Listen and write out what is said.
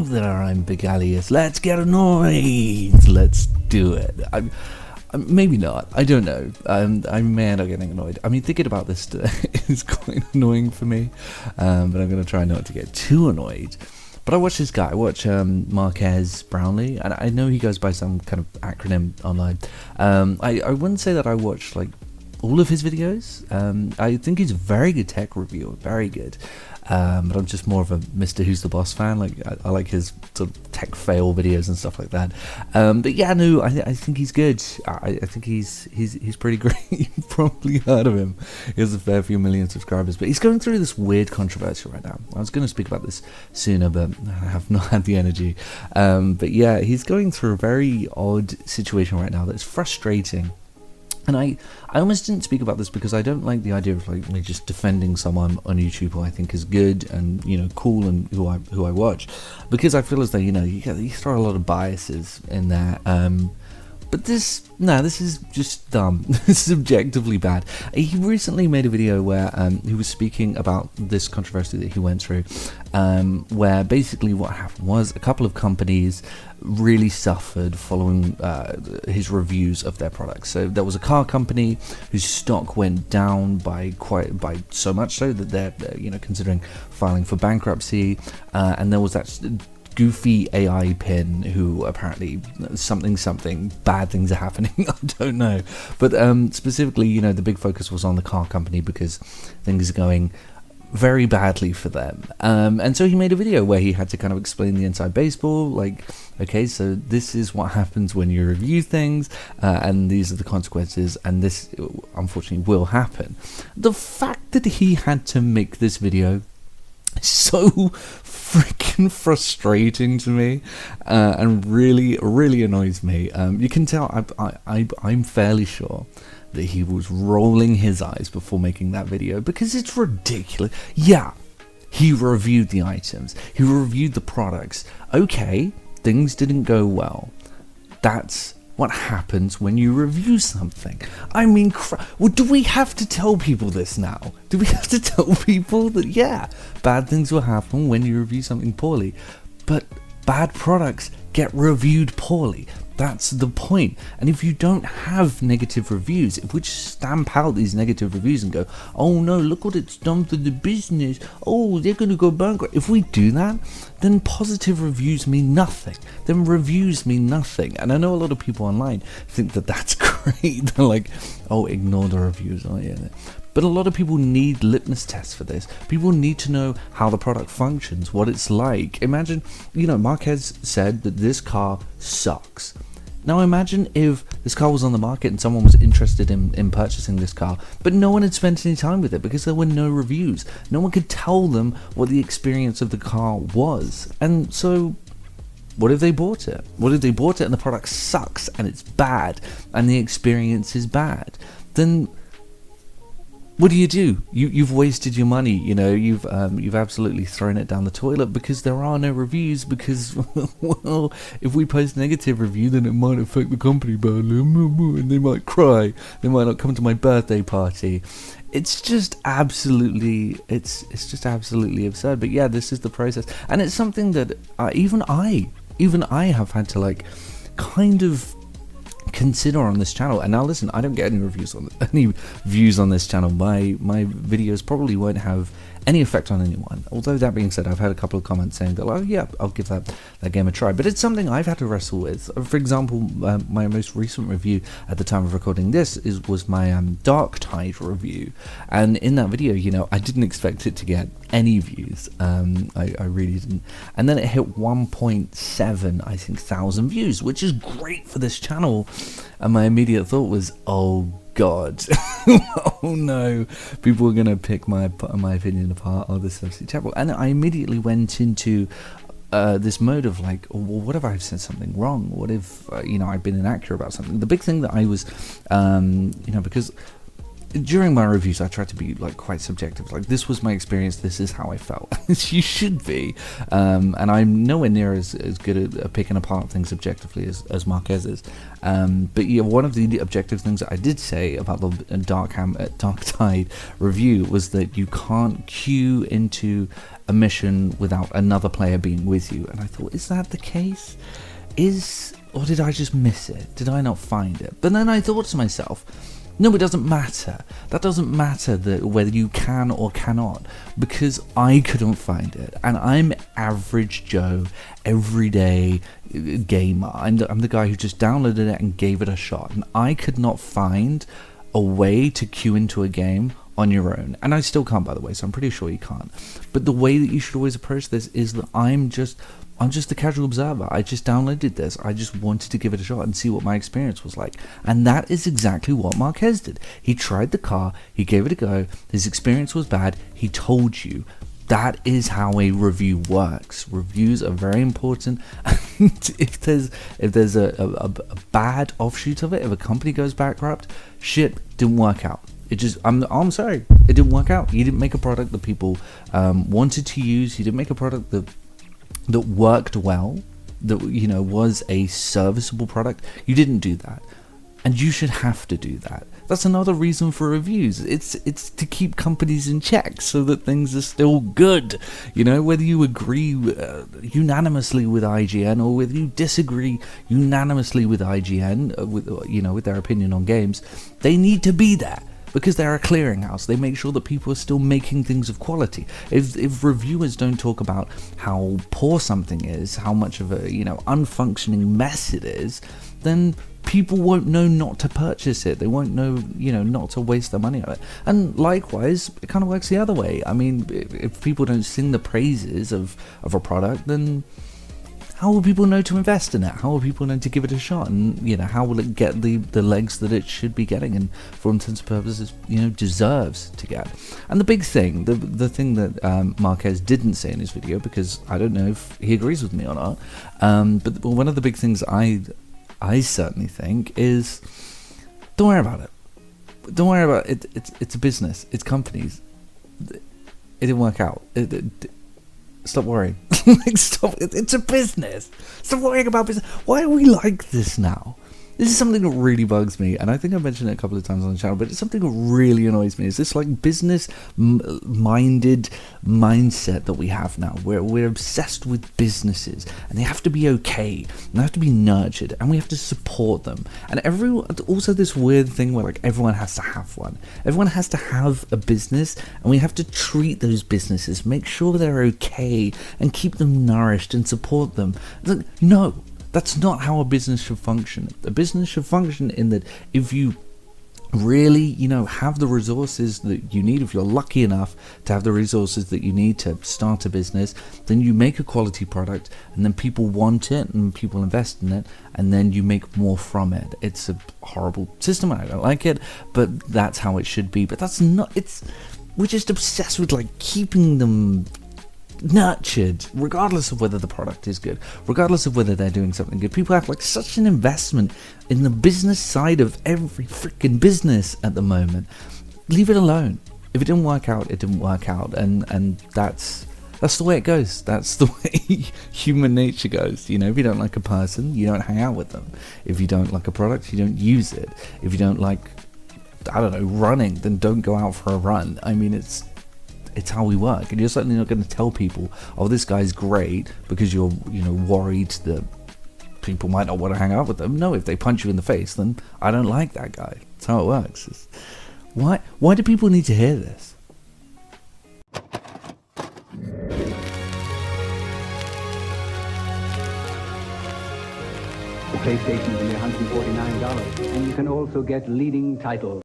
there, I'm Big Alias. Let's get annoyed. Let's do it. Maybe not. I don't know. I may end up getting annoyed. I mean, thinking about this is quite annoying for me, but I'm going to try not to get too annoyed. But I watch this guy. I watch Marques Brownlee, and I know he goes by some kind of acronym online. I wouldn't say that I watch like all of his videos. I think he's a very good tech reviewer, very good. But I'm just more of a Mr. Who's the Boss fan. Like I like his sort of tech fail videos and stuff like that. But yeah, no, I think he's good. I think he's pretty great. You've probably heard of him. He has a fair few million subscribers, but he's going through this weird controversy right now. I was going to speak about this sooner, but I have not had the energy. But yeah, he's going through a very odd situation right now that's frustrating. And I almost didn't speak about this because I don't like the idea of like me just defending someone on YouTube who I think is good and, you know, cool and who I watch, because I feel as though, you know, you throw a lot of biases in there. But this is just dumb. This is objectively bad. He recently made a video where he was speaking about this controversy that he went through, where basically what happened was a couple of companies really suffered following his reviews of their products. So there was a car company whose stock went down by so much so that they're considering filing for bankruptcy, and there was that goofy AI pin who apparently something bad things are happening. I don't know, but specifically, the big focus was on the car company because things are going very badly for them, and so he made a video where he had to kind of explain the inside baseball, like, okay, so this is what happens when you review things, and these are the consequences, and this unfortunately will happen. The fact that he had to make this video so freaking frustrating to me, and really annoys me. You can tell I'm fairly sure that he was rolling his eyes before making that video, because it's ridiculous. Yeah, he reviewed the items, he reviewed the products. Okay, things didn't go well. That's what happens when you review something. I mean, well, do we have to tell people this now? Do we have to tell people that, yeah, bad things will happen when you review something poorly, but bad products get reviewed poorly? That's the point. And if you don't have negative reviews, if we just stamp out these negative reviews and go, oh no, look what it's done for the business, oh, they're going to go bankrupt. If we do that, then positive reviews mean nothing. Then reviews mean nothing. And I know a lot of people online think that that's great. They're like, oh, ignore the reviews. Oh, yeah. But a lot of people need litmus tests for this. People need to know how the product functions, what it's like. Imagine, Marques said that this car sucks. Now imagine if this car was on the market and someone was interested in purchasing this car, but no one had spent any time with it because there were no reviews. No one could tell them what the experience of the car was. And so, what if they bought it? What if they bought it and the product sucks and it's bad and the experience is bad? Then what do? You've wasted your money. You've absolutely thrown it down the toilet because there are no reviews. Because well, if we post negative review, then it might affect the company badly, and they might cry. They might not come to my birthday party. It's just absolutely, it's just absolutely absurd. But yeah, this is the process, and it's something that even I have had to kind of consider on this channel. And now listen, I don't get any views on this channel. My videos probably won't have any effect on anyone, although that being said, I've had a couple of comments saying that, well, yeah, I'll give that game a try. But it's something I've had to wrestle with. For example, my most recent review at the time of recording this was my Dark Tide review, and in that video, I didn't expect it to get any views. I really didn't, and then it hit 1.7 I think thousand views, which is great for this channel. And my immediate thought was, oh God, oh no, people are gonna pick my opinion apart. Oh, this is absolutely terrible. And I immediately went into this mode of like, well, what if I've said something wrong? What if I've been inaccurate about something? The big thing that I was, because during my reviews, I try to be like quite subjective. Like, this was my experience. This is how I felt. You should be. And I'm nowhere near as good at picking apart things objectively as Marquez is. But yeah, one of the objective things that I did say about the Dark Tide review was that you can't queue into a mission without another player being with you. And I thought, is that the case? Or did I just miss it? Did I not find it? But then I thought to myself, no, it doesn't matter. That doesn't matter whether you can or cannot, because I couldn't find it. And I'm average Joe, everyday gamer. I'm the guy who just downloaded it and gave it a shot. And I could not find a way to queue into a game on your own. And I still can't, by the way, so I'm pretty sure you can't. But the way that you should always approach this is that I'm just a casual observer. I just downloaded this. I just wanted to give it a shot and see what my experience was like. And that is exactly what Marquez did. He tried the car, he gave it a go, his experience was bad, he told you. That is how a review works. Reviews are very important. And if there's a bad offshoot of it, if a company goes bankrupt, shit, didn't work out. I'm sorry, it didn't work out. You didn't make a product that people wanted to use. You didn't make a product that worked well, that was a serviceable product. You didn't do that, and you should have to do that. That's another reason for reviews. It's to keep companies in check so that things are still good. Whether you agree unanimously with IGN or whether you disagree unanimously with IGN, with their opinion on games, they need to be there. Because they're a clearinghouse. They make sure that people are still making things of quality. If reviewers don't talk about how poor something is, how much of a unfunctioning mess it is, then people won't know not to purchase it. They won't know not to waste their money on it. And likewise, it kind of works the other way. I mean, if people don't sing the praises of a product, then how will people know to invest in it? How will people know to give it a shot? And how will it get the legs that it should be getting, and for intents and purposes, deserves to get? And the big thing, the thing that Marquez didn't say in his video, because I don't know if he agrees with me or not, but one of the big things I certainly think is, don't worry about it. Don't worry about it. It's a business. It's companies. It didn't work out. Stop worrying. Stop. It's a business. Stop worrying about business. Why are we like this now? This is something that really bugs me, and I think I mentioned it a couple of times on the channel, but it's something that really annoys me. Is this like business-minded mindset that we have now, where we're obsessed with businesses, and they have to be okay, and they have to be nurtured, and we have to support them. And also this weird thing where like everyone has to have one. Everyone has to have a business, and we have to treat those businesses, make sure they're okay, and keep them nourished and support them. Like, no. That's not how a business should function. A business should function in that if you really, have the resources that you need, if you're lucky enough to have the resources that you need to start a business, then you make a quality product, and then people want it and people invest in it, and then you make more from it. It's a horrible system, I don't like it, but that's how it should be. But that's not, we're just obsessed with like keeping them nurtured, regardless of whether the product is good, regardless of whether they're doing something good. People have like such an investment in the business side of every freaking business at the moment. Leave it alone. If it didn't work out, it didn't work out, and that's the way it goes. That's the way human nature goes. If you don't like a person, you don't hang out with them. If you don't like a product, you don't use it. If you don't like, I don't know, running, then don't go out for a run. I mean, it's how we work, and you're certainly not going to tell people, oh, this guy's great, because you're worried that people might not want to hang out with them. No, if they punch you in the face, then I don't like that guy. That's how it works. Why do people need to hear this? The PlayStation is only $149, and you can also get leading titles.